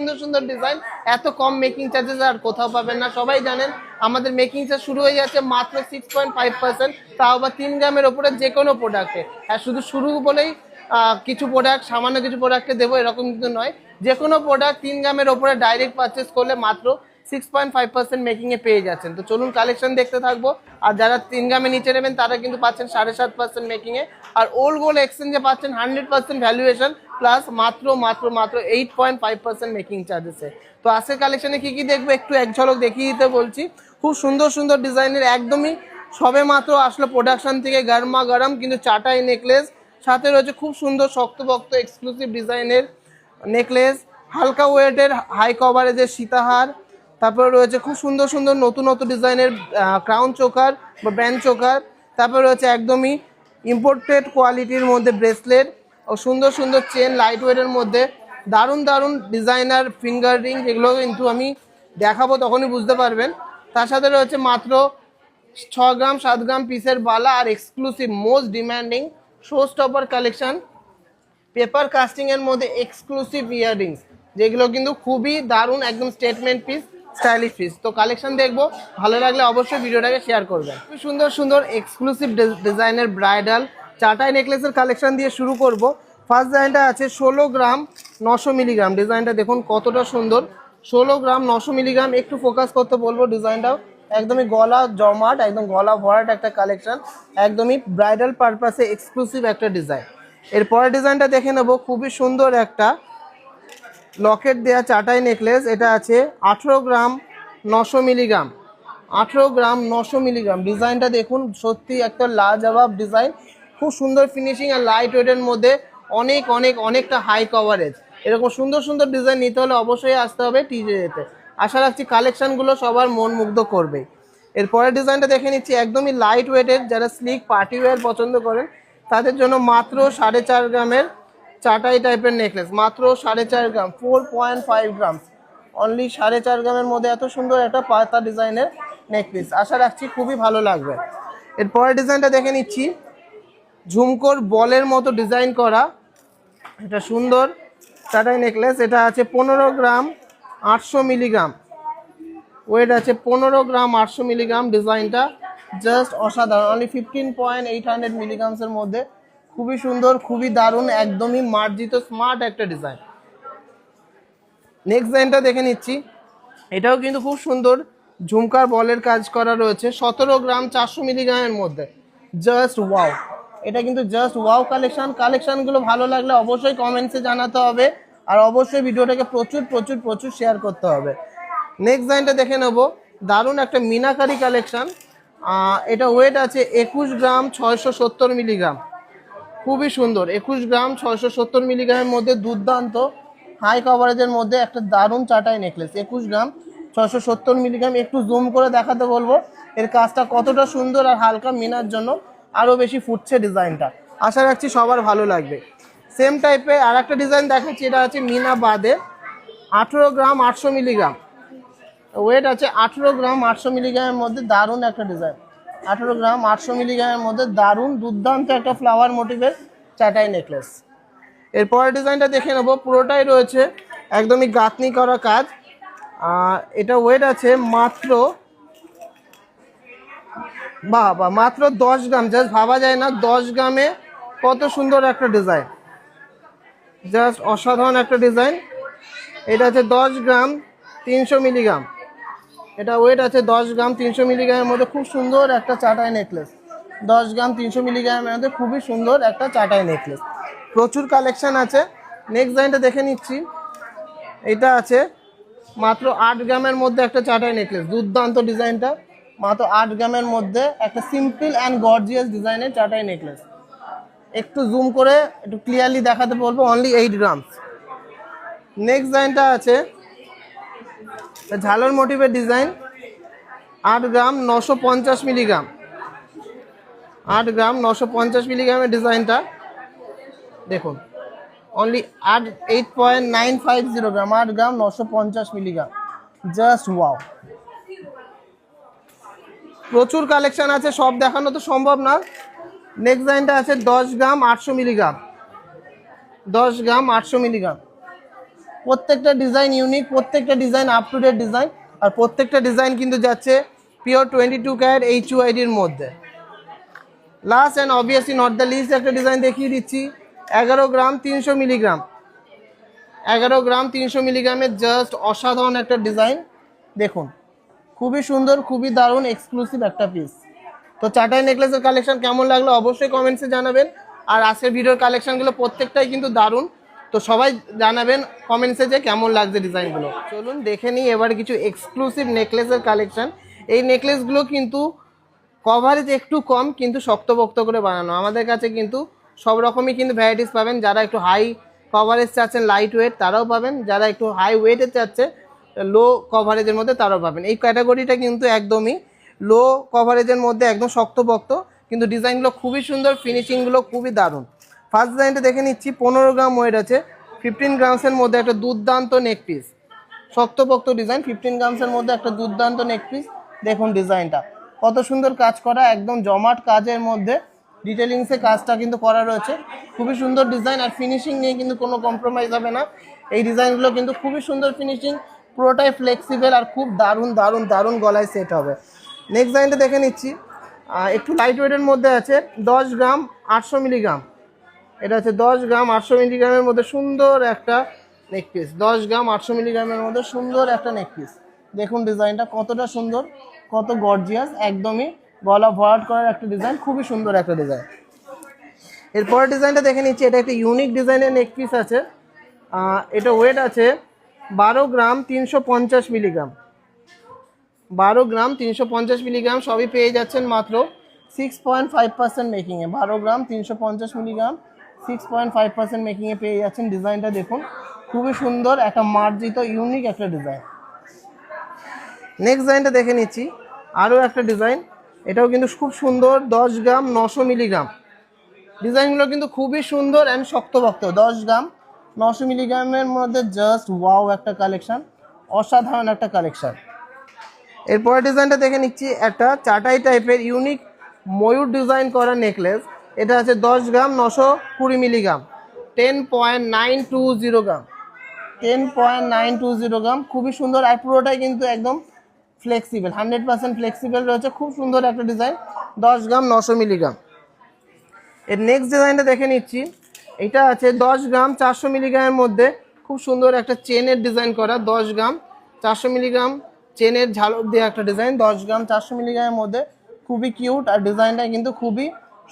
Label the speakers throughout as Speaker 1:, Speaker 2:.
Speaker 1: সুন্দর সুন্দর ডিজাইন, এত কম মেকিং চার্জেস আর কোথাও পাবেন না। সবাই জানেন আমাদের মেকিং চার্জ শুরু হয়ে যাচ্ছে মাত্র 6.5%, তাও আবার 3 গ্রামের ওপরে যে কোনো প্রোডাক্টে। আর শুধু শুরু বলেই কিছু প্রোডাক্ট, সামান্য কিছু প্রোডাক্টে দেবো এরকম কিন্তু নয়, যে কোনো প্রোডাক্ট 3 গ্রামের ওপরে ডাইরেক্ট পারচেস করলে মাত্র 6.5% মেকিংয়ে পেয়ে যাচ্ছেন। তো চলুন কালেকশন দেখতে থাকবো। আর যারা 3 গ্রামের নিচে নেবেন তারা কিন্তু পাচ্ছেন 7.5% মেকিংয়ে, আর ওল্ড গোল্ড এক্সচেঞ্জে পাচ্ছেন 100% ভ্যালুয়েশন প্লাস মাত্র 8.5% মেকিং চার্জেসে। তো আজকের কালেকশনে কি কি দেখবো একটু এক ঝলক দেখিয়ে দিতে বলছি। খুব সুন্দর সুন্দর ডিজাইনের, একদমই সবে মাত্র আসলে প্রোডাকশন থেকে গরমা গরম কিন্তু চাটাই নেকলেস, সাথে রয়েছে খুব সুন্দর শক্তপোক্ত এক্সক্লুসিভ ডিজাইনের নেকলেস, হালকা ওয়েটের হাই কভারেজের সীতাহার, তারপরে রয়েছে খুব সুন্দর সুন্দর নতুন নতুন ডিজাইনের ক্রাউন চোকার বা ব্যান্ড চোকার, তারপরে রয়েছে একদমই ইম্পোর্টেড কোয়ালিটির মধ্যে ব্রেসলেট ও সুন্দর সুন্দর চেন লাইট ওয়েটের মধ্যে, দারুণ দারুণ ডিজাইনার ফিঙ্গার রিং, যেগুলো কিন্তু আমি দেখাবো তখনই বুঝতে পারবেন। তার সাথে রয়েছে মাত্র 6 গ্রাম 7 গ্রাম পিসের বালা আর exclusive most demanding show stopper collection paper কাস্টিংয়ের মধ্যে এক্সক্লুসিভ ইয়াররিংস, যেগুলো কিন্তু খুবই দারুণ, একদম স্টেটমেন্ট পিস, স্টাইলিশ পিস। তো কালেকশন দেখবো, ভালো লাগলে অবশ্যই ভিডিওটাকে শেয়ার করবেন। খুব সুন্দর সুন্দর এক্সক্লুসিভ ডিজাইনের ব্রাইডাল চাটাই নেকলেসের কালেকশন দিয়ে শুরু করব। ফার্স্ট ডিজাইনটা আছে 16 গ্রাম 900 মিলিগ্রাম। ডিজাইনটা দেখুন কতটা সুন্দর, 16 গ্রাম 900 মিলিগ্রাম। একটু ফোকাস করতে বলবো, ডিজাইনটাও একদমই গলা জমাট, একদম গলা ভরাট একটা কালেকশন, একদমই ব্রাইডাল পারপাসে এক্সক্লুসিভ একটা ডিজাইন। এরপরের ডিজাইনটা দেখে নেবো, খুবই সুন্দর একটা লকেট দেয়া চাটাই নেকলেস। এটা আছে 18 গ্রাম 900 মিলিগ্রাম, 18 গ্রাম 900 মিলিগ্রাম। ডিজাইনটা দেখুন, সত্যি একটা লাজবাব ডিজাইন, খুব সুন্দর ফিনিশিং আর লাইট ওয়েটের মধ্যে অনেকটা হাই কভারেজ। এরকম সুন্দর সুন্দর ডিজাইন নিতে হলে অবশ্যই আসতে হবে টিজেতে। আশা রাখছি কালেকশনগুলো সবার মন মুগ্ধ করবে। এরপরের ডিজাইনটা দেখে নিচ্ছি, একদমই লাইট ওয়েটের, যারা স্লিক পার্টি ওয়্যার পছন্দ করেন তাদের জন্য মাত্র 4.5 গ্রামের চাটাই টাইপের নেকলেস, মাত্র 4.5 গ্রাম, 4.5 গ্রাম, অনলি 4.5 গ্রামের মধ্যে এত সুন্দর একটা পাতা ডিজাইনের নেকলেস। আশা রাখছি খুবই ভালো লাগবে। এরপরের ডিজাইনটা দেখে নিচ্ছি, ঝুমকোর বলের মতো ডিজাইন করা এটা সুন্দর চাটাই নেকলেস। এটা আছে 15 গ্রাম 800 মিলিগ্রাম, ওয়েট আছে 15 গ্রাম 800 মিলিগ্রাম। ডিজাইনটা জাস্ট অসাধারণ, অনলি 15.800 মিলিগ্রামসের মধ্যে, খুবই সুন্দর, খুবই দারুণ, একদমই মার্জিত স্মার্ট একটা ডিজাইন। নেক্সট ডিজাইনটা দেখে নিচ্ছি, এটাও কিন্তু খুব সুন্দর, ঝুমকার বলের কাজ করা রয়েছে, 17 গ্রাম 400 মিলিগ্রামের মধ্যে, জাস্ট ওয়াও। এটা কিন্তু জাস্ট ওয়াও কালেকশন। কালেকশনগুলো ভালো লাগলে অবশ্যই কমেন্টসে জানাতে হবে, আর অবশ্যই ভিডিওটাকে প্রচুর শেয়ার করতে হবে। নেক্সট ডিজাইনটা দেখে নেব, দারুণ একটা মিনাকারি কালেকশন। এটা ওয়েট আছে 21 গ্রাম 670 মিলিগ্রাম, খুবই সুন্দর, 21 গ্রাম 670 মিলিগ্রামের মধ্যে দুর্দান্ত হাই কভারেজের মধ্যে একটা দারুণ চাটাই নেকলেস, 21 গ্রাম 670 মিলিগ্রাম। একটু জুম করে দেখাতে বলবো এর কাজটা কতটা সুন্দর, আর হালকা মিনার জন্য আরও বেশি ফুটছে ডিজাইনটা। আশা রাখছি সবার ভালো লাগবে। সেম টাইপের আর একটা ডিজাইন দেখাচ্ছি, এটা আছে মিনা বাদে, 18 গ্রাম 800 মিলিগ্রাম, ওয়েট আছে 18 গ্রাম 800 মিলিগ্রামের মধ্যে, দারুণ একটা ডিজাইন, 18 গ্রাম 800 মিলিগ্রামের মধ্যে দারুণ দুর্দান্ত একটা ফ্লাওয়ার মোটিভের চাটাই নেকলেস। এরপরের ডিজাইনটা দেখে নেবো, পুরোটাই রয়েছে একদমই গাঁথনি করা কাজ। এটা ওয়েট আছে মাত্র মাত্র 10 গ্রাম, জাস্ট ভাবা যায় না 10 গ্রামে কত সুন্দর একটা ডিজাইন, জাস্ট অসাধারণ একটা ডিজাইন। এটা আছে 10 গ্রাম 300 মিলিগ্রাম, এটা ওয়েট আছে 10 গ্রাম 300 মিলিগ্রামের মধ্যে, খুব সুন্দর একটা চাটাই নেকলেস, 10 গ্রাম 300 মিলিগ্রামের মধ্যে খুবই সুন্দর একটা চাটাই নেকলেস। প্রচুর কালেকশন আছে। নেক্সট ডিজাইনটা দেখে নিচ্ছি, এটা আছে মাত্র 8 গ্রামের মধ্যে একটা চাটাই নেকলেস, দুর্দান্ত ডিজাইনটা, মাত্র 8 গ্রামের মধ্যে একটা সিম্পল অ্যান্ড গর্জিয়াস ডিজাইনের চাটাই নেকলেস। একটু জুম করে একটু ক্লিয়ারলি দেখাতে বলবো, অনলি 8 গ্রাম। নেক্সট ডিজাইনটা আছে ঝালর মোটিভের ডিজাইন, 8 গ্রাম 950 মিলিগ্রাম, 8 গ্রাম 950 মিলিগ্রামের ডিজাইনটা দেখুন, অনলি 8.950 গ্রাম, 8 গ্রাম 950 মিলিগ্রাম, জাস্ট ওয়াও। প্রচুর কালেকশন আছে, সব দেখানো তো সম্ভব না। নেক্সট ডিজাইনটা আছে 10 গ্রাম 800 মিলিগ্রাম, 10 গ্রাম 800 মিলিগ্রাম, প্রত্যেকটা ডিজাইন ইউনিক, প্রত্যেকটা design up to date design, আর প্রত্যেকটা ডিজাইন কিন্তু যাচ্ছে পিওর 22 ক্যারেট HUIDর মধ্যে। Last and obviously not the list একটা ডিজাইন দেখিয়ে দিচ্ছি। 11 গ্রাম 300 মিলিগ্রাম, 11 গ্রাম 300 মিলিগ্রামের জাস্ট অসাধারণ একটা ডিজাইন দেখুন, খুবই সুন্দর, খুবই দারুণ, এক্সক্লুসিভ একটা পিস। তো চাটাই নেকলেসের কালেকশন কেমন লাগলো অবশ্যই কমেন্টসে জানাবেন। আর আজকের ভিডিওর কালেকশনগুলো প্রত্যেকটাই কিন্তু দারুণ, তো সবাই জানাবেন কমেন্টসে যে কেমন লাগছে ডিজাইনগুলো। চলুন দেখে নিই এবার কিছু এক্সক্লুসিভ নেকলেসের কালেকশন। এই নেকলেসগুলো কিন্তু কভারেজ একটু কম, কিন্তু শক্তপোক্ত করে বানানো। আমাদের কাছে কিন্তু সব রকমই কিন্তু ভ্যারাইটিস পাবেন। যারা একটু হাই কভারেজ চাচ্ছেন লাইট ওয়েট তারাও পাবেন, যারা একটু হাই ওয়েটের চাচ্ছে লো কভারেজের মধ্যে তারাও পাবেন। এই ক্যাটাগরিটা কিন্তু একদমই লো কভারেজের মধ্যে একদম শক্তপোক্ত, কিন্তু ডিজাইনগুলো খুবই সুন্দর, ফিনিশিংগুলো খুবই দারুণ। ফার্স্ট ডিজাইনটা দেখে নিচ্ছি। 15 গ্রাম ওয়েট আছে, 15 গ্রামসের মধ্যে একটা দুর্দান্ত নেক পিস, শক্তপোক্ত ডিজাইন। 15 গ্রামসের মধ্যে একটা দুর্দান্ত নেক পিস দেখুন, ডিজাইনটা কত সুন্দর কাজ করা, একদম জমাট কাজের মধ্যে ডিটেলিংসে কাজটা কিন্তু করা রয়েছে। খুবই সুন্দর ডিজাইন, আর ফিনিশিং নিয়ে কিন্তু কোনো কম্প্রোমাইজ হবে না। এই ডিজাইনগুলো কিন্তু খুবই সুন্দর ফিনিশিং, পুরোটাই ফ্লেক্সিবল, আর খুব দারুণ দারুণ দারুণ গলায় সেট হবে। নেক্সট ডিজাইনটা দেখে নিচ্ছি। একটু লাইট ওয়েটের মধ্যে আছে, 10 গ্রাম 800 মিলিগ্রাম। এটা আছে 10 গ্রাম 800 মিলিগ্রামের মধ্যে সুন্দর একটা নেক পিস। 10 গ্রাম 800 মিলিগ্রামের মধ্যে সুন্দর একটা নেক পিস দেখুন, ডিজাইনটা কতটা সুন্দর, কত গর্জিয়াস, একদমই গলা ভরাট করার একটা ডিজাইন, খুবই সুন্দর একটা ডিজাইন। এরপরের ডিজাইনটা দেখে নিচ্ছি। এটা একটা ইউনিক ডিজাইনের নেক পিস আছে। এটা ওয়েট আছে 12 গ্রাম 350 মিলিগ্রাম। 12 গ্রাম 350 মিলিগ্রাম, সবই পেয়ে যাচ্ছেন মাত্র 6.5% মেকিংয়ে। 12 গ্রাম 350 মিলিগ্রাম 6.5% মেকিংয়ে পেয়ে যাচ্ছেন। ডিজাইনটা দেখুন, খুবই সুন্দর, একটা মার্জিত ইউনিক একটা ডিজাইন। নেক্সট ডিজাইনটা দেখে নিচ্ছি। আরও একটা ডিজাইন, এটাও কিন্তু খুব সুন্দর। 10 গ্রাম 900 মিলিগ্রাম। ডিজাইনগুলো কিন্তু খুবই সুন্দর অ্যান্ড শক্তপোক্ত। 10 গ্রাম 900 মিলিগ্রামের মধ্যে জাস্ট ওয়াও একটা কালেকশন, অসাধারণ একটা কালেকশন। এরপরের ডিজাইনটা দেখে নিচ্ছি। একটা চাটাই টাইপের ইউনিক ময়ূর ডিজাইন করা নেকলেস। এটা আছে 10 গ্রাম 920 মিলিগ্রাম, 10.920 গ্রাম, 10.920 গ্রাম। খুবই সুন্দর, আর পুরোটাই কিন্তু একদম ফ্লেক্সিবল, 100% ফ্লেক্সিবল রয়েছে। খুব সুন্দর একটা ডিজাইন, 10 গ্রাম 900 মিলিগ্রাম। এর নেক্সট ডিজাইনটা দেখে নিচ্ছি। এটা আছে 10 গ্রাম 400 মিলিগ্রামের মধ্যে খুব সুন্দর একটা চেনের ডিজাইন করা। 10 গ্রাম 400 মিলিগ্রাম চেনের ঝালক দিয়ে একটা ডিজাইন, 10 গ্রাম 400 মিলিগ্রামের মধ্যে, খুবই কিউট, আর ডিজাইনটা কিন্তু খুবই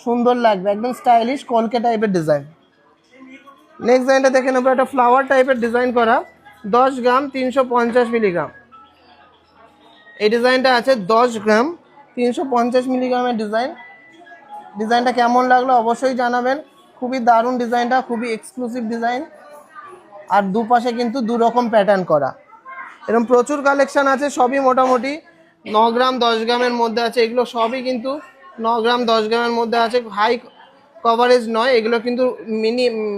Speaker 1: সুন্দর লাগবে, একদম স্টাইলিশ কলকে টাইপের ডিজাইন। নেক্সট ডিজাইনটা দেখে নেবো। একটা ফ্লাওয়ার টাইপের ডিজাইন করা, 10 গ্রাম 350 মিলিগ্রাম। এই ডিজাইনটা আছে 10 গ্রাম 350 মিলিগ্রামের ডিজাইন। ডিজাইনটা কেমন লাগলো অবশ্যই জানাবেন। খুবই দারুণ ডিজাইনটা, খুবই এক্সক্লুসিভ ডিজাইন, আর দুপাশে কিন্তু দু রকম প্যাটার্ন করা। এরকম প্রচুর কালেকশন আছে, সবই মোটামুটি 9 গ্রাম 10 গ্রামের মধ্যে আছে। এগুলো সবই কিন্তু 9 গ্রাম 10 গ্রামের মধ্যে আছে। হাই কভারেজ নয়, এগুলো কিন্তু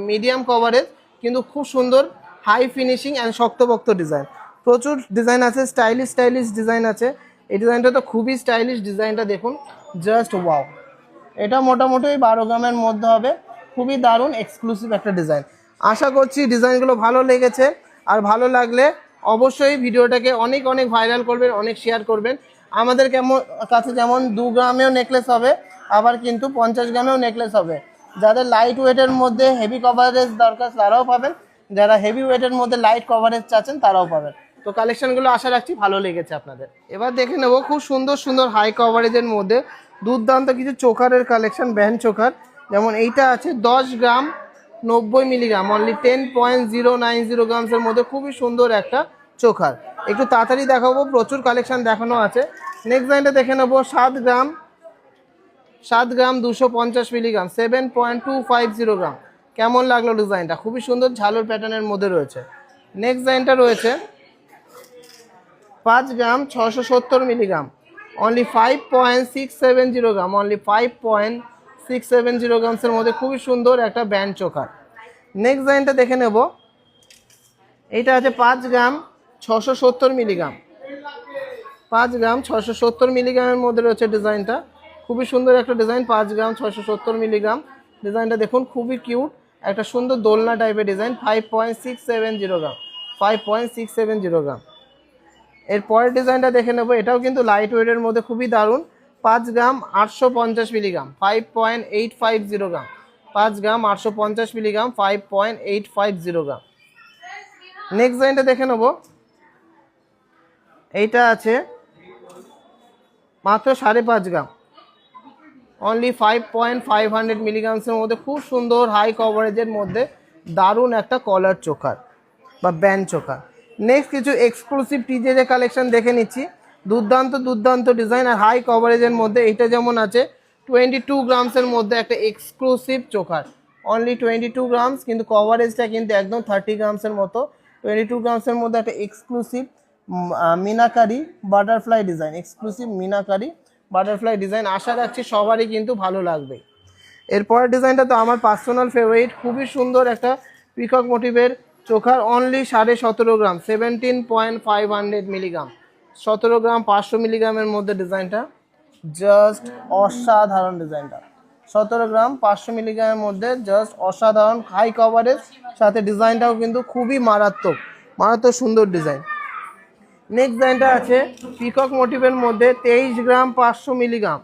Speaker 1: মিডিয়াম কভারেজ, কিন্তু খুব সুন্দর হাই ফিনিশিং অ্যান্ড শক্তপোক্ত ডিজাইন। প্রচুর ডিজাইন আছে, স্টাইলিশ স্টাইলিশ ডিজাইন আছে। এই ডিজাইনটা তো খুবই স্টাইলিশ, ডিজাইনটা দেখুন জাস্ট ওয়াও। এটা মোটামুটি 12 গ্রামের মধ্যে হবে, খুবই দারুণ এক্সক্লুসিভ একটা ডিজাইন। আশা করছি ডিজাইনগুলো ভালো লেগেছে, আর ভালো লাগলে অবশ্যই ভিডিওটাকে অনেক অনেক ভাইরাল করবেন, অনেক শেয়ার করবেন। আমাদের কাছে যেমন 2 গ্রামেও নেকলেস হবে, আবার কিন্তু 50 গ্রামেও নেকলেস হবে। যাদের লাইট ওয়েটের মধ্যে হেভি কভারেজ দরকার তারাও পাবেন, যারা হেভি ওয়েটের মধ্যে লাইট কভারেজ চাচ্ছেন তারাও পাবেন। তো কালেকশনগুলো আশা রাখছি ভালো লেগেছে আপনাদের। এবার দেখে নেব খুব সুন্দর সুন্দর হাই কভারেজের মধ্যে দুর্দান্ত কিছু চোকারের কালেকশন, ব্যান্ড চোকার। যেমন এইটা আছে 10 গ্রাম 90 মিলিগ্রাম, অনলি 10.090 গ্রামসের মধ্যে খুবই সুন্দর একটা চোকার। একটু তাড়াতাড়ি দেখাবো, প্রচুর কালেকশন দেখানো আছে। নেক্সট লাইনটা দেখে নেবো। 7 গ্রাম 250 মিলিগ্রাম, 7.250 গ্রাম। কেমন লাগলো ডিজাইনটা? খুবই সুন্দর ঝালর প্যাটার্নের মধ্যে রয়েছে। নেক্সট ডিজাইনটা রয়েছে 5 গ্রাম 670 মিলিগ্রাম, অনলি 5.670 গ্রাম, অনলি 5.670 গ্রামসের মধ্যে খুবই সুন্দর একটা ব্যান্ড চোকার। নেক্সট ডিজাইনটা দেখে নেব। এইটা আছে 5 গ্রাম 670 মিলিগ্রাম, 5 গ্রাম 670 মিলিগ্রামের মধ্যে রয়েছে ডিজাইনটা। খুবই সুন্দর একটা ডিজাইন, 5 গ্রাম 670 মিলিগ্রাম। ডিজাইনটা দেখুন খুবই কিউট, একটা সুন্দর দোলনা টাইপের ডিজাইন। 5.670 গ্রাম, 5.670 গ্রাম। এর পরের ডিজাইনটা দেখে নেবো, এটাও কিন্তু লাইট ওয়েটের মধ্যে খুবই দারুণ। 5 গ্রাম 850 মিলিগ্রাম, 5.850 গ্রাম। 5 গ্রাম 850 মিলিগ্রাম, 5.850 গ্রাম। নেক্সট ডিজাইনটা দেখে নেবো, এইটা আছে মাত্র 5.5 গ্রাম, অনলি 5.500 মিলিগ্রামসের মধ্যে খুব সুন্দর হাই কভারেজের মধ্যে দারুণ একটা কলার চোকার বা ব্যান্ড চোকার। নেক্সট কিছু এক্সক্লুসিভ টিজের কালেকশন দেখে নিচ্ছি, দুর্দান্ত দুর্দান্ত ডিজাইন আর হাই কভারেজের মধ্যে। এটা যেমন আছে 22 গ্রামসের মধ্যে একটা এক্সক্লুসিভ চোকার, অনলি 22 গ্রামস, কিন্তু কভারেজটা কিন্তু একদম 30 গ্রামসের মতো। 22 গ্রামসের মধ্যে একটা exclusive minakari butterfly design, exclusive minakari butterfly design. আশা রাখছি সবারই কিন্তু ভালো লাগবে। এরপরের ডিজাইনটা তো আমার পার্সোনাল ফেভারিট, খুবই সুন্দর একটা পিকক মোটিভের চোখার, অনলি 17.5 গ্রাম, 17.500 মিলিগ্রাম, 17 গ্রাম 500 মিলিগ্রামের মধ্যে ডিজাইনটা জাস্ট অসাধারণ। ডিজাইনটা 17 গ্রাম 500 মিলিগ্রামের মধ্যে জাস্ট অসাধারণ হাই কভারেজ, সাথে ডিজাইনটাও কিন্তু খুবই মারাত্মক মারাত্মক সুন্দর ডিজাইন। নেক্সট ডিজাইনটা আছে পিকক মোটিভের মধ্যে 23 গ্রাম 500 মিলিগ্রাম,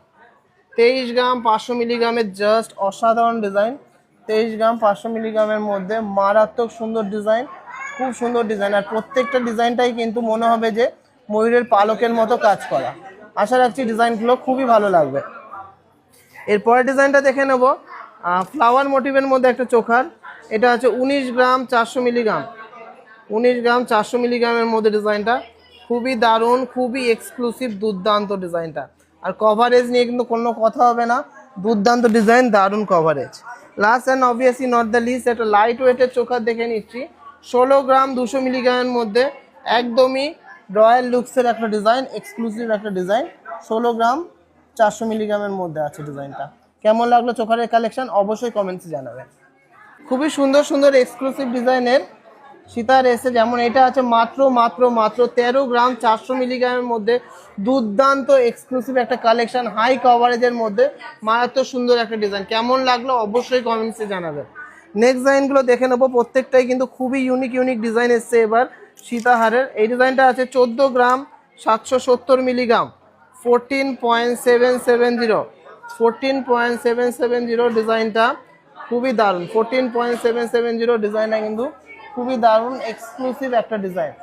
Speaker 1: 23 গ্রাম 500 মিলিগ্রামের জাস্ট অসাধারণ ডিজাইন। 23 গ্রাম 500 মিলিগ্রামের মধ্যে মারাত্মক সুন্দর ডিজাইন, খুব সুন্দর ডিজাইন। আর প্রত্যেকটা ডিজাইনটাই কিন্তু মনে হবে যে ময়ূরের পালকের মতো কাজ করা। আশা রাখছি ডিজাইনগুলো খুবই ভালো লাগবে। এরপরের ডিজাইনটা দেখে নেব, ফ্লাওয়ার মোটিভের মধ্যে একটা চোখার, এটা আছে 19 গ্রাম 400 মিলিগ্রাম, 19 গ্রাম 400 মিলিগ্রামের মধ্যে ডিজাইনটা খুবই দারুণ, খুবই এক্সক্লুসিভ দুর্দান্ত ডিজাইনটা। আর কভারেজ নিয়ে কিন্তু কোনো কথা হবে না, দুর্দান্ত ডিজাইন, দারুণ coverage. Last and obviously not the list, একটা লাইট ওয়েটের চোখার দেখে নিচ্ছি, 16 গ্রাম 200 মিলিগ্রামের মধ্যে, একদমই রয়্যাল লুকসের একটা ডিজাইন, এক্সক্লুসিভ একটা ডিজাইন। 16 গ্রাম 400 মিলিগ্রামের মধ্যে আছে ডিজাইনটা। কেমন লাগলো চোখারের কালেকশন অবশ্যই কমেন্টসে জানাবেন। খুবই সুন্দর সুন্দর এক্সক্লুসিভ ডিজাইনের সীতার এসে, যেমন এটা আছে মাত্র মাত্র মাত্র 13 গ্রাম 400 মিলিগ্রামের মধ্যে, দুর্দান্ত এক্সক্লুসিভ একটা কালেকশন হাই কভারেজের মধ্যে, মারাত্মক সুন্দর একটা ডিজাইন। কেমন লাগলো অবশ্যই কমেন্টসে জানাবেন। নেক্সট ডিজাইনগুলো দেখে নেবো, প্রত্যেকটাই কিন্তু খুবই ইউনিক ইউনিক ডিজাইন এসছে এবার সীতাহারের। এই ডিজাইনটা আছে 14 গ্রাম 770 মিলিগ্রাম, 14.770, 14.770 ডিজাইনটা খুবই দারুণ। 14.770 ডিজাইনটা কিন্তু খুবই দারুণ এক্সক্লুসিভ একটা ডিজাইন,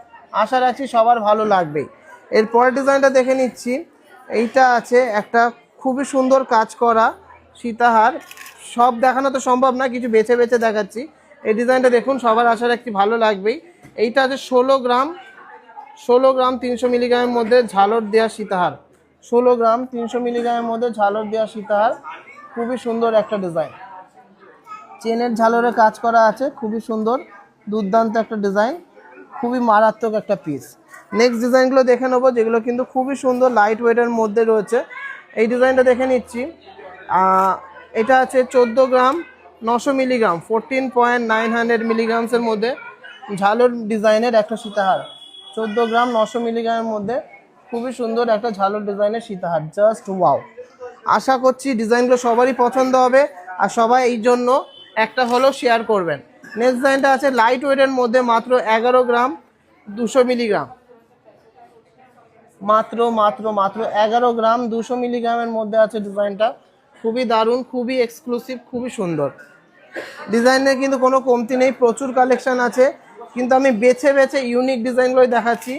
Speaker 1: আশা রাখছি সবার ভালো লাগবেই। এরপরের ডিজাইনটা দেখে নিচ্ছি, এইটা আছে একটা খুবই সুন্দর কাজ করা সীতাহার, সব দেখানো তো সম্ভব না, কিছু বেছে বেছে দেখাচ্ছি। এই ডিজাইনটা দেখুন, সবার আশা রাখছি ভালো লাগবেই। এইটা আছে 16 গ্রাম 300 মিলিগ্রামের মধ্যে ঝালর দেওয়া সীতাহার, 16 গ্রাম 300 মিলিগ্রামের মধ্যে ঝালর দেওয়া সীতাহার, খুবই সুন্দর একটা ডিজাইন, চেনের ঝালরে কাজ করা আছে, খুবই সুন্দর দুর্দান্ত একটা ডিজাইন, খুবই মারাত্মক একটা পিস। নেক্সট ডিজাইনগুলো দেখে নেবো, যেগুলো কিন্তু খুবই সুন্দর লাইট ওয়েটের মধ্যে রয়েছে। এই ডিজাইনটা দেখে নিচ্ছি, এটা আছে 14 গ্রাম 900 মিলিগ্রাম, 14.900 মিলিগ্রামসের মধ্যে ঝালর ডিজাইনের একটা সীতাহার, 14 গ্রাম 900 মিলিগ্রামের মধ্যে খুবই সুন্দর একটা ঝালর ডিজাইনের সীতাহার, জাস্ট ওয়াও। আশা করছি ডিজাইনগুলো সবারই পছন্দ হবে আর সবাই এই জন্য একটা হলেও শেয়ার করবেন। নেক্সট ডিজাইনটা আছে লাইট ওয়েটের মধ্যে মাত্র 11 গ্রাম 200 মিলিগ্রাম, মাত্র মাত্র মাত্র 11 গ্রাম 200 মিলিগ্রামের মধ্যে আছে ডিজাইনটা, খুবই দারুণ, খুবই এক্সক্লুসিভ, খুবই সুন্দর ডিজাইনের কিন্তু কোনো কমতি নেই, প্রচুর কালেকশন আছে, কিন্তু আমি বেছে বেছে ইউনিক ডিজাইনগুলোই দেখাচ্ছি।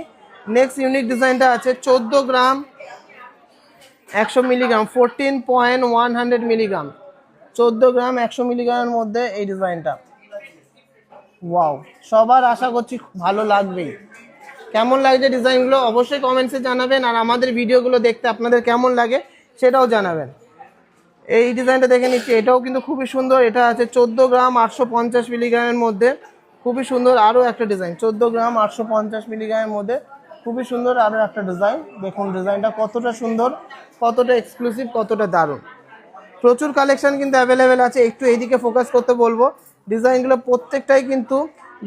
Speaker 1: নেক্সট ইউনিক ডিজাইনটা আছে 14 গ্রাম 100 মিলিগ্রাম, 14.100 মিলিগ্রাম, 14 গ্রাম 100 মিলিগ্রামের মধ্যে এই ডিজাইনটা, ওয়াও, সবার আশা করছি ভালো লাগবেই। কেমন লাগছে ডিজাইনগুলো অবশ্যই কমেন্টসে জানাবেন, আর আমাদের ভিডিওগুলো দেখতে আপনাদের কেমন লাগে সেটাও জানাবেন। এই ডিজাইনটা দেখে নিচ্ছি, এটাও কিন্তু খুবই সুন্দর, এটা আছে 14 গ্রাম 850 মিলিগ্রামের মধ্যে, খুবই সুন্দর আরও একটা ডিজাইন, 14 গ্রাম 850 মিলিগ্রামের মধ্যে খুবই সুন্দর আরও একটা ডিজাইন। দেখুন ডিজাইনটা কতটা সুন্দর, কতটা এক্সক্লুসিভ, কতটা দারুণ। প্রচুর কালেকশন কিন্তু অ্যাভেলেবেল আছে, একটু এইদিকে ফোকাস করতে বলবো। ডিজাইনগুলো প্রত্যেকটাই কিন্তু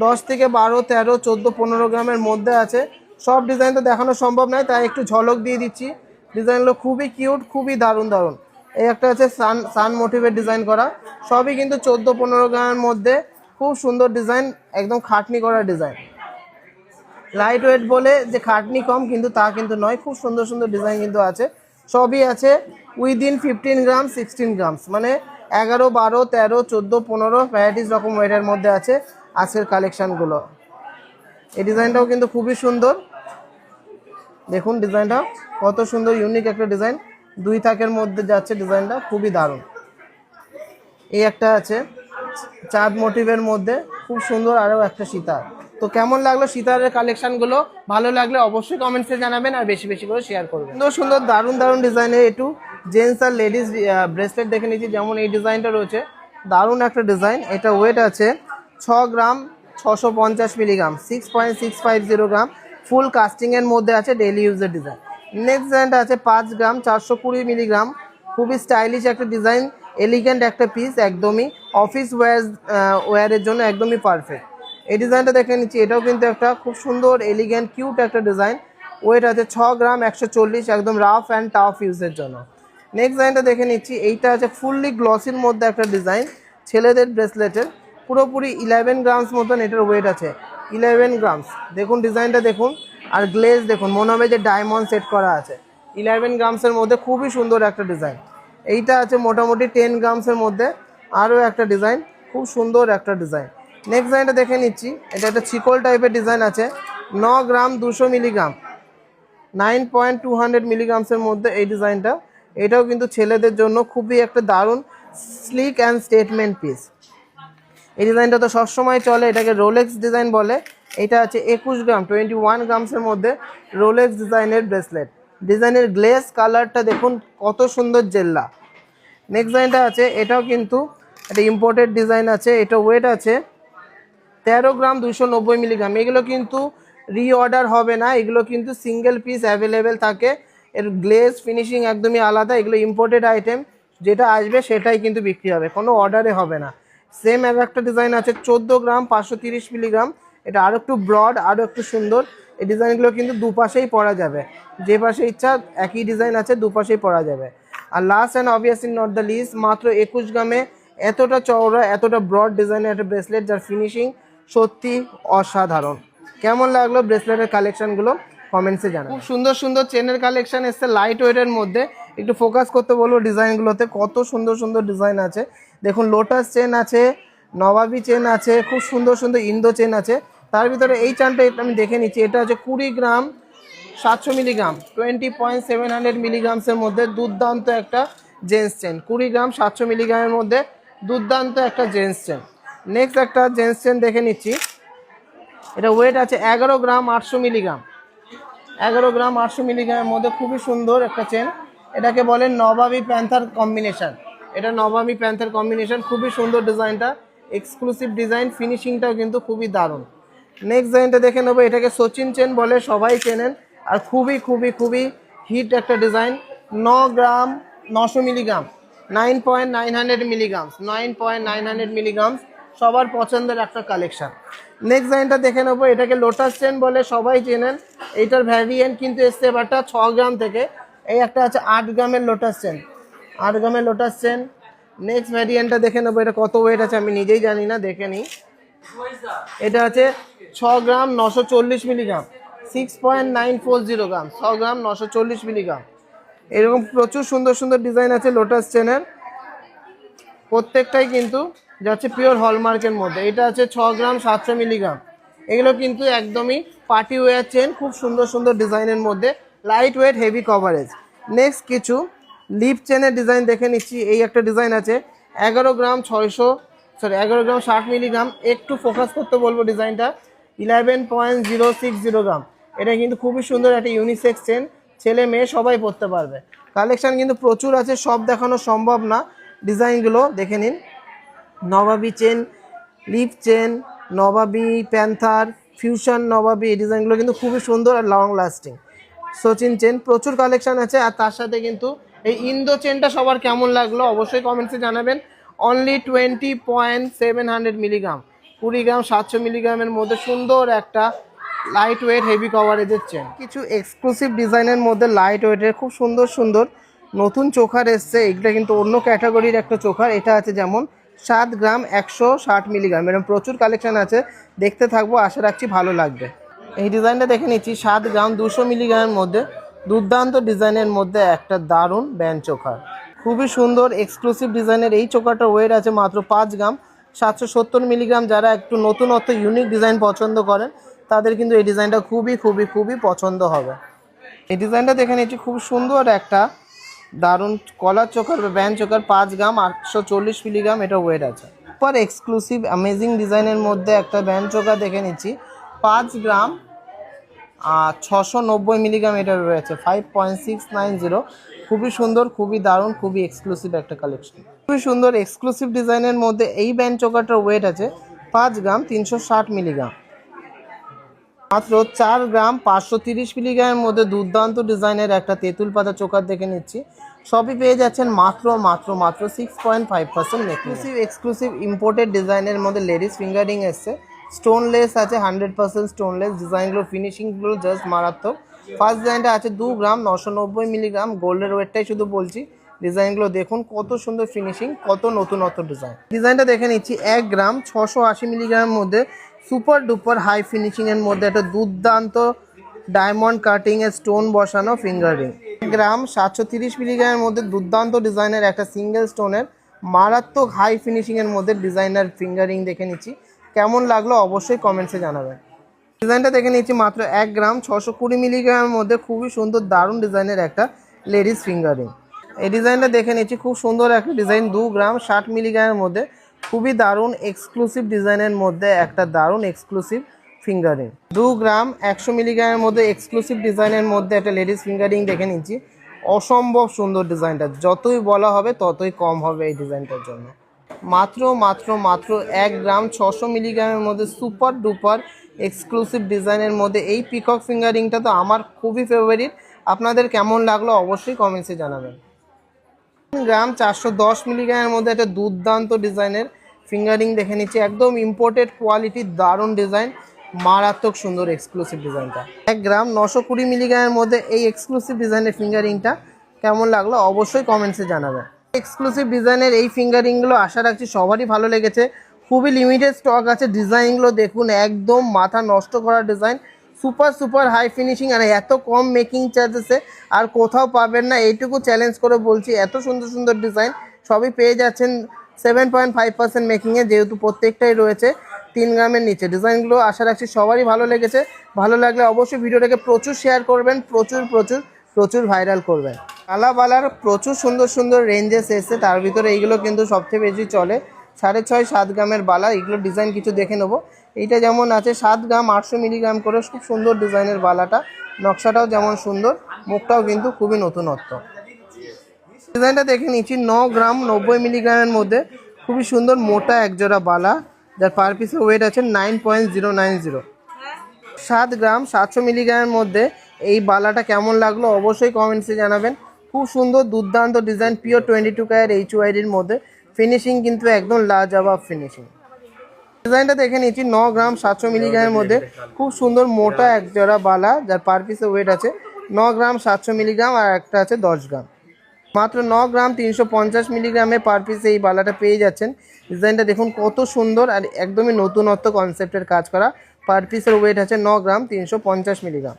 Speaker 1: 10 থেকে 12, 13, 14, 15 গ্রামের মধ্যে আছে। সব ডিজাইন তো দেখানো সম্ভব নয়, তাই একটু ঝলক দিয়ে দিচ্ছি। ডিজাইনগুলো খুবই কিউট, খুবই দারুণ দারুণ। এই একটা আছে সান মোটিভের ডিজাইন করা, সবই কিন্তু 14-15 গ্রামের মধ্যে, খুব সুন্দর ডিজাইন, একদম খাটনি করা ডিজাইন। লাইট ওয়েট বলে যে খাটনি কম কিন্তু তা কিন্তু নয়, খুব সুন্দর সুন্দর ডিজাইন কিন্তু আছে, সবই আছে উইদিন 15 গ্রাম 16 গ্রামস, মানে 11, 12, 13, 14, 15 ভ্যারাইটিস রকম ওয়েটের মধ্যে আছে আজকের কালেকশানগুলো। এই ডিজাইনটাও কিন্তু খুবই সুন্দর, দেখুন ডিজাইনটা কত সুন্দর, ইউনিক একটা ডিজাইন, 2 থাকের মধ্যে যাচ্ছে ডিজাইনটা, খুবই দারুণ। এই একটা আছে চাঁদ মোটিভের মধ্যে, খুব সুন্দর, আরও একটা সীতার। তো কেমন লাগলো সীতারের কালেকশনগুলো? ভালো লাগলে অবশ্যই কমেন্টসে জানাবেন আর বেশি বেশি করে শেয়ার করবেন। সুন্দর সুন্দর দারুণ দারুণ ডিজাইনের একটু জেন্টস আর লেডিস ব্রেসলেট দেখে নিচ্ছি। যেমন এই ডিজাইনটা রয়েছে, দারুণ একটা ডিজাইন, এটা ওয়েট আছে 6 গ্রাম 650 মিলিগ্রাম, 6.650 গ্রাম, ফুল কাস্টিংয়ের মধ্যে আছে, ডেইলি ইউজের ডিজাইন। নেক্সট ডিজাইনটা আছে 5 গ্রাম 420 মিলিগ্রাম, খুবই স্টাইলিশ একটা ডিজাইন, এলিগেন্ট একটা পিস, একদমই অফিস ওয়্যারের জন্য একদমই পারফেক্ট। এই ডিজাইনটা দেখে নিচ্ছি, এটাও কিন্তু একটা খুব সুন্দর এলিগেন্ট কিউট একটা ডিজাইন, ওয়েট আছে 6 গ্রাম 140, একদম রাফ অ্যান্ড টাফ ইউজের জন্য। নেক্সট ডিজাইনটা দেখে নিচ্ছি, এইটা আছে ফুললি গ্লসির মধ্যে একটা ডিজাইন, ছেলেদের ব্রেসলেটের, পুরোপুরি 11 গ্রামস মতন এটার ওয়েট আছে, 11 গ্রামস। দেখুন ডিজাইনটা দেখুন, আর গ্লেজ দেখুন, মনে হবে যে ডায়মন্ড সেট করা আছে। 11 গ্রামসের মধ্যে খুবই সুন্দর একটা ডিজাইন। এইটা আছে মোটামুটি 10 গ্রামসের মধ্যে, আরও একটা ডিজাইন, খুব সুন্দর একটা ডিজাইন। নেক্সট ডিজাইনটা দেখে নিচ্ছি, এটা একটা চিকল টাইপের ডিজাইন আছে, 9 গ্রাম 200 মিলিগ্রাম, 9.200 মিলিগ্রামসের মধ্যে এই ডিজাইনটা। এটাও কিন্তু ছেলেদের জন্য খুবই একটা দারুণ স্লিক অ্যান্ড স্টেটমেন্ট পিস। এই ডিজাইনটা তো সবসময় চলে, এটাকে রোলেক্স ডিজাইন বলে। এটা আছে 21 গ্রাম 21 গ্রামসের মধ্যে, রোলেক্স ডিজাইনের ব্রেসলেট। ডিজাইনের গ্লেজ কালারটা দেখুন কত সুন্দর জেল্লা। নেক্সট ডিজাইনটা আছে, এটাও কিন্তু একটা ইম্পোর্টেড ডিজাইন আছে, এটা ওয়েট আছে 13 গ্রাম 290 মিলিগ্রাম। এগুলো কিন্তু রিঅর্ডার হবে না, এগুলো কিন্তু সিঙ্গেল পিস অ্যাভেলেবেল থাকে, এর গ্লেজ ফিনিশিং একদমই আলাদা, এগুলো ইম্পোর্টেড আইটেম, যেটা আসবে সেটাই কিন্তু বিক্রি হবে, কোনো অর্ডারে হবে না। সেম আর একটা ডিজাইন আছে 14 গ্রাম 530 মিলিগ্রাম, এটা আরও একটু ব্রড, আরও একটু সুন্দর। এই ডিজাইনগুলো কিন্তু দুপাশেই পরা যাবে, যে পাশে ইচ্ছা একই ডিজাইন আছে, দুপাশেই পরা যাবে। আর last and obviously not the least, মাত্র 21 গ্রামে এতটা চওড়া এতটা ব্রড ডিজাইনের একটা ব্রেসলেট, যার ফিনিশিং সত্যি অসাধারণ। কেমন লাগলো ব্রেসলেটের কালেকশনগুলো কমেন্টসে জানান। খুব সুন্দর সুন্দর চেনের কালেকশন এসছে লাইট ওয়েটের মধ্যে, একটু ফোকাস করতে বলবো ডিজাইনগুলোতে, কত সুন্দর সুন্দর ডিজাইন আছে। দেখুন লোটাস চেন আছে, নবাবি চেন আছে, খুব সুন্দর সুন্দর ইন্দো চেন আছে। তার ভিতরে এই চেনটা আমি দেখে নিচ্ছি, এটা হচ্ছে 20 গ্রাম 700 মিলিগ্রাম, 20.700 মিলিগ্রামসের মধ্যে দুর্দান্ত একটা জেন্টস চেন, 20 গ্রাম 700 মিলিগ্রামের মধ্যে দুর্দান্ত একটা জেন্টস চেন। নেক্সট একটা জেন্টস চেন দেখে নিচ্ছি, এটা ওয়েট আছে 11 গ্রাম 800 মিলিগ্রাম, 11 গ্রাম 800 মিলিগ্রামের মধ্যে খুবই সুন্দর একটা চেন। এটাকে বলেন নবাবি প্যান্থার কম্বিনেশন, এটা নবাবি প্যান্থার কম্বিনেশন, খুবই সুন্দর ডিজাইনটা, এক্সক্লুসিভ ডিজাইন, ফিনিশিংটাও কিন্তু খুবই দারুণ। নেক্সট ডিজাইনটা দেখে নেবো, এটাকে সচিন চেন বলে, সবাই চেনেন, আর খুবই খুবই খুবই হিট একটা ডিজাইন, 9 গ্রাম 900 মিলিগ্রাম, 9.900 মিলিগ্রামস, 9.900 মিলিগ্রামস, সবার পছন্দের একটা কালেকশন। নেক্সট ডিজাইনটা দেখে নেবো, এটাকে লোটাস চেন বলে, সবাই চেনেন। এইটার ভ্যারিয়েন্ট কিন্তু এসছে এবারটা 6 গ্রাম থেকে, এই একটা আছে 8 গ্রামের লোটাস চেন, 8 গ্রামের লোটাস চেন। নেক্সট ভ্যারিয়েন্টটা দেখে নেবো, এটা কত ওয়েট আছে আমি নিজেই জানি না, দেখে নিই। এটা আছে 6 গ্রাম 940 মিলিগ্রাম, 6.940 গ্রাম, 6 গ্রাম 940 মিলিগ্রাম। এরকম প্রচুর সুন্দর সুন্দর ডিজাইন আছে লোটাস চেনের, প্রত্যেকটাই কিন্তু যাচ্ছে পিওর হলমার্কের মধ্যে। এটা আছে 6 গ্রাম 700 মিলিগ্রাম, এগুলো কিন্তু একদমই পার্টি ওয়্যার চেন, খুব সুন্দর সুন্দর ডিজাইনের মধ্যে, light weight heavy coverage. Next কিছু লিপ চেনের ডিজাইন দেখে নিচ্ছি, এই একটা ডিজাইন আছে 11 গ্রাম 60 মিলিগ্রাম, একটু ফোকাস করতে বলবো ডিজাইনটা, 11.060 গ্রাম। এটা কিন্তু খুবই সুন্দর একটা ইউনিসেক্স চেন, ছেলে মেয়ে সবাই পরতে পারবে। কালেকশন কিন্তু প্রচুর আছে, সব দেখানো সম্ভব না, ডিজাইনগুলো দেখে নিন। Nawabi chain, lip chain, Nawabi panther, fusion Nawabi, এই ডিজাইনগুলো কিন্তু খুবই সুন্দর আর লং লাস্টিং। সচিন চেন প্রচুর কালেকশন আছে, আর তার সাথে কিন্তু এই ইন্দো চেনটা সবার কেমন লাগলো অবশ্যই কমেন্টসে জানাবেন। অনলি 20.700 মিলিগ্রাম, 20 গ্রাম 700 মিলিগ্রামের মধ্যে সুন্দর একটা লাইট ওয়েট হেভি কভারেজের চেন। কিছু এক্সক্লুসিভ ডিজাইনের মধ্যে লাইট ওয়েটের খুব সুন্দর সুন্দর নতুন চোখার এসছে, এগুলো কিন্তু অন্য ক্যাটাগরির একটা চোখার। এটা আছে যেমন 7 গ্রাম 160 মিলিগ্রাম, এরকম প্রচুর কালেকশন আছে, দেখতে থাকবো, আশা রাখছি ভালো লাগবে। এই ডিজাইনটা দেখে নিচ্ছি 7 গ্রাম 200 মিলিগ্রামের মধ্যে দুর্দান্ত ডিজাইনের মধ্যে একটা দারুণ ব্যান্ড চোখা, খুবই সুন্দর এক্সক্লুসিভ ডিজাইনের এই চোখাটার ওয়েট আছে মাত্র 5 গ্রাম 770 মিলিগ্রাম। যারা একটু নতুনত্ব ইউনিক ডিজাইন পছন্দ করেন তাদের কিন্তু এই ডিজাইনটা খুবই খুবই খুবই পছন্দ হবে। এই ডিজাইনটা দেখে নিচ্ছি খুব সুন্দর একটা দারুণ কলার চোখার ব্যান্ড চোখার 5 গ্রাম 840 মিলিগ্রাম এটা ওয়েট আছে। সুপার এক্সক্লুসিভ অ্যামেজিং ডিজাইনের মধ্যে একটা ব্যান্ড চোখা দেখে নিচ্ছি 5 গ্রাম 690 মিলিগ্রাম এটা রয়েছে 5.690। খুবই সুন্দর, খুবই দারুণ, খুবই এক্সক্লুসিভ একটা কালেকশন। খুবই সুন্দর এক্সক্লুসিভ ডিজাইনের মধ্যে এই ব্যান্ড চোখাটার ওয়েট আছে 5 গ্রাম 360 মিলিগ্রাম। মাত্র 4 গ্রাম 530 মিলিগ্রামের মধ্যে দুর্দান্ত ডিজাইনের একটা তেঁতুল পাতা চোকার দেখে নিচ্ছি। সবই পেয়ে যাচ্ছেন মাত্র মাত্র মাত্র 6.5% এক্সক্লুসিভ ইম্পোর্টেড ডিজাইনের মধ্যে লেডিস ফিঙ্গারিং এসছে, স্টোনলেস আছে 100% স্টোনলেস। ডিজাইনগুলো ফিনিশিংগুলো জাস্ট মারাত্মক। ফার্স্ট ডিজাইনটা আছে 2 গ্রাম 990 মিলিগ্রাম, গোল্ডের ওয়েটটাই শুধু বলছি। ডিজাইনগুলো দেখুন কত সুন্দর ফিনিশিং, কত নতুনত্ব ডিজাইন। ডিজাইনটা দেখে নিচ্ছি 1 গ্রাম 680 মিলিগ্রামের মধ্যে সুপার ডুপার হাই ফিনিশিংয়ের মধ্যে একটা দুর্দান্ত ডায়মন্ড কাটিংয়ের স্টোন বসানো ফিঙ্গারিং। 1 গ্রাম 730 মিলিগ্রামের মধ্যে দুর্দান্ত ডিজাইনের একটা সিঙ্গেল স্টোনের মারাত্মক হাই ফিনিশিংয়ের মধ্যে ডিজাইনার ফিঙ্গারিং দেখে নিচ্ছি। কেমন লাগলো অবশ্যই কমেন্টসে জানাবেন। ডিজাইনটা দেখে নিচ্ছি মাত্র 1 গ্রাম 620 মিলিগ্রামের মধ্যে খুবই সুন্দর দারুণ ডিজাইনের একটা লেডিস ফিঙ্গারিং। এই ডিজাইনটা দেখে নিচ্ছি খুব সুন্দর একটা ডিজাইন 2 গ্রাম 60 মিলিগ্রামের মধ্যে খুবই দারুণ এক্সক্লুসিভ ডিজাইনের মধ্যে একটা দারুণ এক্সক্লুসিভ ফিঙ্গারিং। 2 গ্রাম 100 মিলিগ্রামের মধ্যে এক্সক্লুসিভ ডিজাইনের মধ্যে একটা লেডিস ফিঙ্গারিং দেখে নিচ্ছি। অসম্ভব সুন্দর ডিজাইনটা, যতই বলা হবে ততই কম হবে এই ডিজাইনটার জন্য। মাত্র মাত্র মাত্র 1 গ্রাম 600 মিলিগ্রামের মধ্যে সুপার ডুপার এক্সক্লুসিভ ডিজাইনের মধ্যে এই পিকক ফিঙ্গারিংটা তো আমার খুবই ফেভারিট। আপনাদের কেমন লাগলো অবশ্যই কমেন্টসে জানাবেন। 3 গ্রাম 410 মিলিগ্রামের মধ্যে একটা দুর্দান্ত ডিজাইনের ফিঙ্গারিং দেখে নিচ্ছি, একদম ইম্পোর্টেড কোয়ালিটির দারুণ ডিজাইন, মারাত্মক সুন্দর এক্সক্লুসিভ ডিজাইনটা। 1 গ্রাম 920 মিলিগ্রামের মধ্যে এই এক্সক্লুসিভ ডিজাইনের ফিঙ্গারিংটা কেমন লাগলো অবশ্যই কমেন্টসে জানাবেন। এক্সক্লুসিভ ডিজাইনের এই ফিঙ্গারিংগুলো আশা রাখছি সবারই ভালো লেগেছে। খুবই লিমিটেড স্টক আছে। ডিজাইনগুলো দেখুন, একদম মাথা নষ্ট করা design, super super high finishing, আর এত কম মেকিং চার্জেসে আর কোথাও পাবেন না, এইটুকু চ্যালেঞ্জ করে বলছি। এত সুন্দর সুন্দর ডিজাইন সবই পেয়ে যাচ্ছেন 7.5% মেকিংয়ে, যেহেতু প্রত্যেকটাই রয়েছে 3 গ্রামের নিচে। ডিজাইনগুলো আশা রাখছি সবারই ভালো লেগেছে। ভালো লাগলে অবশ্যই ভিডিওটাকে প্রচুর শেয়ার করবেন, প্রচুর প্রচুর প্রচুর ভাইরাল করবেন। বালার প্রচুর সুন্দর সুন্দর রেঞ্জেস এসছে, তার ভিতরে এইগুলো কিন্তু সবচেয়ে বেশি চলে। 6.5-7 গ্রামের বালা, এগুলো ডিজাইন কিছু দেখে নেবো। এইটা যেমন আছে 7 গ্রাম 800 মিলিগ্রাম করে, খুব সুন্দর ডিজাইনের বালাটা, নকশাটাও যেমন সুন্দর, মুখটাও কিন্তু খুবই নতুনত্ব। ডিজাইনটা দেখে নিচ্ছি 9 গ্রাম 90 মিলিগ্রামের মধ্যে খুবই সুন্দর মোটা একজোড়া বালা, যার পার পিসের ওয়েট আছে 9.090। 7 গ্রাম 700 মিলিগ্রামের মধ্যে এই বালাটা কেমন লাগলো অবশ্যই কমেন্টসে জানাবেন। খুব সুন্দর দুর্দান্ত ডিজাইন, পিওর 22 ক্যারেট HYDর মধ্যে, ফিনিশিং কিন্তু একদম লাজবাব ফিনিশিং। ডিজাইনটা দেখে নিচ্ছি 9 গ্রাম 700 মিলিগ্রামের মধ্যে খুব সুন্দর মোটা একজোড়া বালা, যার পার পিসের ওয়েট আছে 9 গ্রাম 700 মিলিগ্রাম, আর একটা আছে 10 গ্রাম। মাত্র 9 গ্রাম 350 মিলিগ্রামে পার পিসে এই বালাটা পেয়ে যাচ্ছেন। ডিজাইনটা দেখুন কত সুন্দর, আর একদমই নতুনত্ব কনসেপ্টের কাজ করা। পার পিসের ওয়েট আছে 9 গ্রাম 350 মিলিগ্রাম।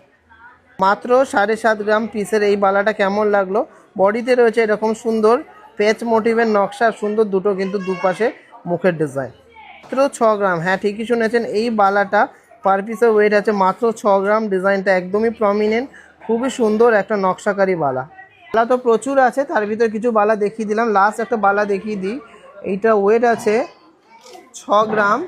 Speaker 1: মাত্র 7.5 গ্রাম পিসের এই বালাটা কেমন লাগলো। বডিতে রয়েছে এরকম সুন্দর পেচ মোটিভের নকশা, সুন্দর দুটো কিন্তু দুপাশে মুখের ডিজাইন। মাত্র 6 গ্রাম, হ্যাঁ ঠিকই শুনেছেন, এই বালাটা পার পিসের ওয়েট আছে মাত্র 6 গ্রাম। ডিজাইনটা একদমই প্রমিনেন্ট, খুবই সুন্দর একটা নকশাকারী বালা। বালা তো প্রচুর আছে, তার ভিতরে কিছু বালা দেখিয়ে দিলাম। লাস্ট একটা বালা দেখিয়ে দিই। এইটা ওয়েট আছে 6 গ্রাম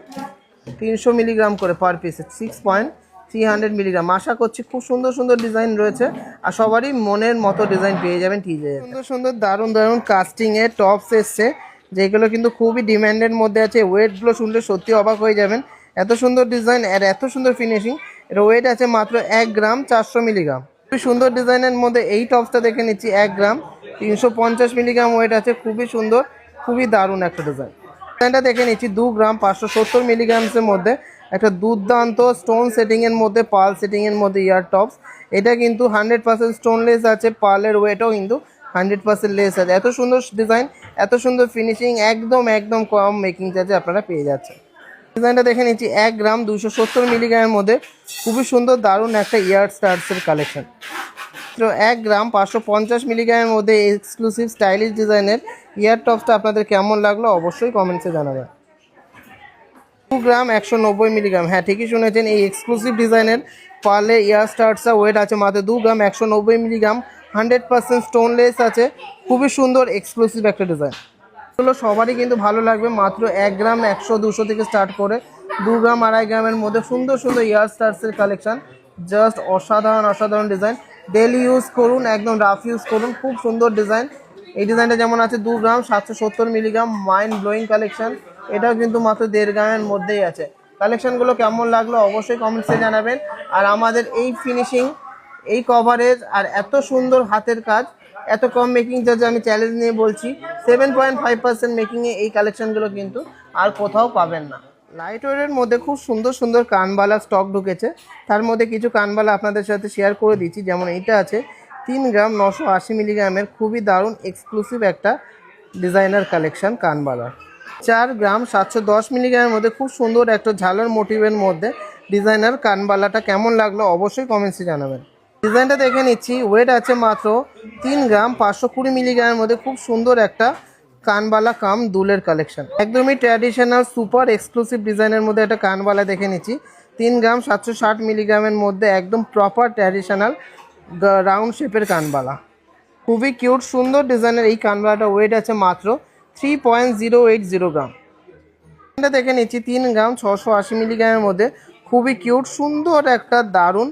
Speaker 1: 300 মিলিগ্রাম করে পার পিসে, 6.300 মিলিগ্রাম। আশা করছি খুব সুন্দর সুন্দর ডিজাইন রয়েছে, আর সবারই মনের মতো ডিজাইন পেয়ে যাবেন টিজে। সুন্দর সুন্দর দারুণ দারুণ কাস্টিংয়ের টপস এসছে, যেগুলো কিন্তু খুবই ডিম্যান্ডের মধ্যে আছে। ওয়েটগুলো শুনলে সত্যি অবাক হয়ে যাবেন, এত সুন্দর ডিজাইন আর এত সুন্দর ফিনিশিং। এর ওয়েট আছে মাত্র 1 গ্রাম 400 মিলিগ্রাম। খুবই সুন্দর ডিজাইনের মধ্যে এই টপসটা দেখে নিচ্ছি 1 গ্রাম 350 মিলিগ্রাম ওয়েট আছে, খুবই সুন্দর, খুবই দারুণ একটা ডিজাইন। ডিজাইনটা দেখে নিচ্ছি 2 গ্রাম 570 মিলিগ্রামসের মধ্যে একটা দুর্দান্ত স্টোন সেটিংয়ের মধ্যে, পার্ল সেটিংয়ের মধ্যে ইয়ার টপস। এটা কিন্তু 100% স্টোনলেস আছে, পার্লের ওয়েটও কিন্তু 100% লেস আছে। এত সুন্দর ডিজাইন, এত সুন্দর ফিনিশিং, একদম একদম কম মেকিং চার্জে আপনারা পেয়ে যাচ্ছেন। ডিজাইনটা দেখে নিচ্ছি 1 গ্রাম 270 মিলিগ্রামের মধ্যে খুবই সুন্দর দারুণ একটা ইয়ার স্টার্সের কালেকশন। তো 1 গ্রাম 550 মিলিগ্রামের মধ্যে এক্সক্লুসিভ স্টাইলিশ ডিজাইনের ইয়ার টপসটা আপনাদের কেমন লাগলো অবশ্যই কমেন্টসে জানাবেন। 2 গ্রাম 190 মিলিগ্রাম, হ্যাঁ ঠিকই শুনেছেন, এই এক্সক্লুসিভ ডিজাইনের পার্লে ইয়ার স্টার্সটা ওয়েট আছে মাত্র 2 গ্রাম 190 মিলিগ্রাম, 100% স্টোনলেস আছে, খুবই সুন্দর এক্সক্লুসিভ একটা ডিজাইন। এগুলো সবারই কিন্তু ভালো লাগবে। মাত্র 1 গ্রাম 100-200 থেকে স্টার্ট করে 2 গ্রাম 2.5 গ্রামের মধ্যে সুন্দর সুন্দর ইয়ার স্টার্সের কালেকশন, জাস্ট অসাধারণ অসাধারণ ডিজাইন। ডেলি ইউজ করুন, একদম রাফ ইউজ করুন, খুব সুন্দর ডিজাইন। এই ডিজাইনটা যেমন আছে 2 গ্রাম 770 মিলিগ্রাম, মাইন্ড ব্লোয়িং কালেকশন। এটাও কিন্তু মাত্র 1.5 গ্রামের মধ্যেই আছে। কালেকশনগুলো কেমন লাগলো অবশ্যই কমেন্টসে জানাবেন। আর আমাদের এই ফিনিশিং, এই কভারেজ আর এত সুন্দর হাতের কাজ, এত কম মেকিং চার্জে আমি চ্যালেঞ্জ নিয়ে বলছি 7.5% মেকিংয়ে এই কালেকশনগুলো কিন্তু আর কোথাও পাবেন না। লাইট ওয়েটের মধ্যে খুব সুন্দর সুন্দর কানবালা স্টক ঢুকেছে, তার মধ্যে কিছু কানবালা আপনাদের সাথে শেয়ার করে দিচ্ছি। যেমন এইটা আছে 3 গ্রাম 980 মিলিগ্রামের, খুবই দারুণ এক্সক্লুসিভ একটা ডিজাইনার কালেকশন কানবালা। 4 গ্রাম 710 মিলিগ্রামের মধ্যে খুব সুন্দর একটা ঝালার মোটিভের মধ্যে ডিজাইনার কানবালাটা কেমন লাগলো অবশ্যই কমেন্টসে জানাবেন। ডিজাইনটা দেখে নিচ্ছি, ওয়েট আছে মাত্র 3 গ্রাম 520 মিলিগ্রামের মধ্যে, খুব সুন্দর একটা কানবালা কাম দুলের কালেকশন, একদমই ট্র্যাডিশনাল সুপার এক্সক্লুসিভ ডিজাইনের মধ্যে একটা কানবালা দেখে নিচ্ছি। 3 গ্রাম 760 মিলিগ্রামের মধ্যে একদম প্রপার ট্র্যাডিশনাল রাউন্ড শেপের কানবালা, খুবই কিউট সুন্দর ডিজাইনের এই কানবালাটা ওয়েট আছে মাত্র 3.080 গ্রাম। এটা দেখে নিচ্ছি 3 গ্রাম 680 মিলিগ্রামের মধ্যে খুবই কিউট সুন্দর একটা দারুণ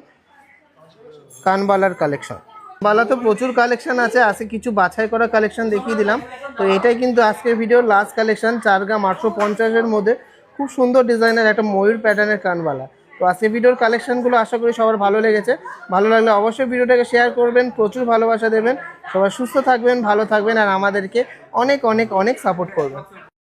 Speaker 1: কানবালার কালেকশন। বালা তো প্রচুর কালেকশন আছে, আজকে কিছু বাছাই করা কালেকশন দেখিয়ে দিলাম। তো এটাই কিন্তু আজকের ভিডিওর লাস্ট কালেকশন। 4 গ্রাম 850-এর মধ্যে খুব সুন্দর ডিজাইনের একটা ময়ূর প্যাটার্নের কানবালা। তো আজকে ভিডিওর কালেকশনগুলো আশা করি সবার ভালো লেগেছে। ভালো লাগলে অবশ্যই ভিডিওটাকে শেয়ার করবেন, প্রচুর ভালোবাসা দেবেন। সবাই সুস্থ থাকবেন, ভালো থাকবেন আর আমাদেরকে অনেক অনেক অনেক সাপোর্ট করবেন।